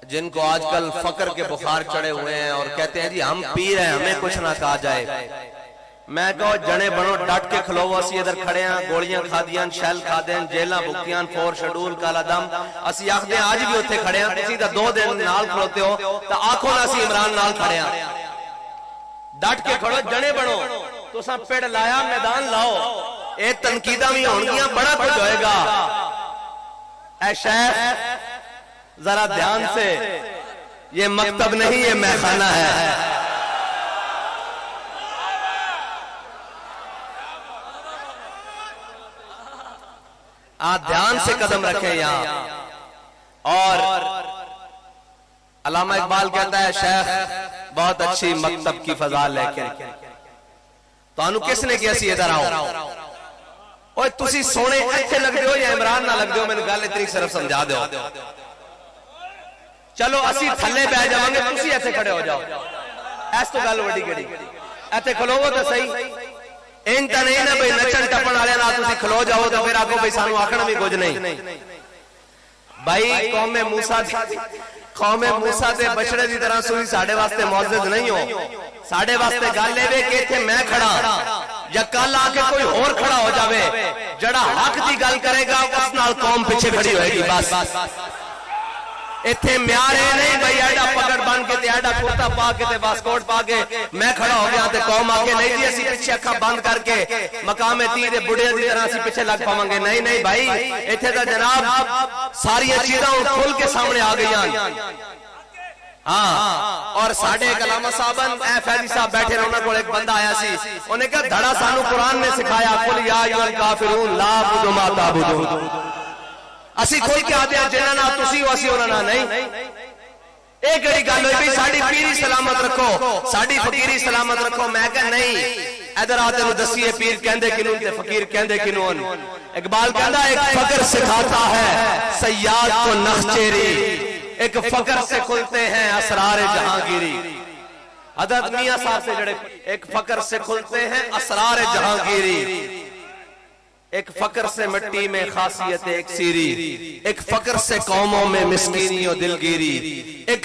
जिनको आजकल फकर के बुखार चढ़े हुए हैं और कहते हैं जी हम पीर हैं, हमें कुछ ना कहा जाए। मैं कहो जने बनो, डट के खलोवो। असी इधर खड़े हैं, गोलियां खादियां, शैल खादे, जेलां भुगतियां, 4 शेड्यूल, काला दम। असी आखदे आज भी उत्थे खड़े हैं, तुसीं तां 2 दिन नाल खलोते हो तो आखो ना असी इमरान नाल खड़े हैं। डट के खड़ो, जने बनो। तुसां पेड़ लाया, मैदान लाओ। ये तनकीदा भी होंगियां, बड़ा कुछ होएगा। ऐ शेख जरा ध्यान से, ये मकतब नहीं, ये महखाना है। आप ध्यान से कदम रखें यहां। और अल्लामा इकबाल कहता है शेख बहुत अच्छी मकतब की फजा लेके तो किसने किया सी इधर आओ। ओए तुसी सोने अच्छे लगते हो या इमरान ना लगते हो, मैंने गल इतनी सिर्फ समझा दो। चलो असी थले बह जावांगे, तुसी ऐसे खड़े हो जाओ। ऐस तो गल वड्डी केड़ी, ऐसे खलोवो तो सही। इन तो नहीं ना भाई नचन टपन वाले ना तुसी खलो जाओ तो फिर आखो भाई सानू आखना भी कुछ नहीं। भाई कौमे मूसा दे बछड़े की तरह सुई साडे वास्ते मौजूद नहीं हो। साडे वास्ते गल एवे कि इत्थे मैं खड़ा या कल आके कोई और खड़ा हो जावे, जड़ा हक की गल करेगा उस नाल कौम पीछे खड़ी होएगी। बस इत्थे म्यार है नहीं भाई एडा पगड़ बन के एडा कुर्ता पा के वास्कोट पा के मैं खड़ा हो गया तो कौम आके नहीं जी असी पीछे अखा बंद करके मकामे ती दे बुढ़े की तरह असी पीछे लग पावांगे। नहीं नहीं भाई, इत्थे तो जनाब सारिया चीज़ां खुल के सामने आ गई। हाँ, और साडे अल्लामा साहब फैजी साहब बैठे, उन्होंने को एक बंदा आया सी, उन्हें कहा धड़ा सानू कुरान ने सिखाया कुल या अय्युहल काफिरून ला अअबुदु मा ताबुदून। असी खोल के आते हैं जिन्ना ना तुसी हो असी उन्ना नहीं। एक गड़ी गल होई साडी पीरी सलामत रखो, साडी फकीरी सलामत रखो। मैं कह नहीं, इधर आ तेनू दसीए पीर कहंदे किनू ते फकीर कहंदे किनू। इकबाल कहंदा एक फकर सिखाता है सयाद को नखचेरी, एक फकर से खुलते हैं असरार जहांगीरी। हजरत मियां साहब से जड़े एक फकर से खुलते हैं असरार जहांगीरी, एक फकर से मिट्टी में खासियत एक सीरी, एक फकर से कौमों में मिस्कीनी और दिलगिरी, एक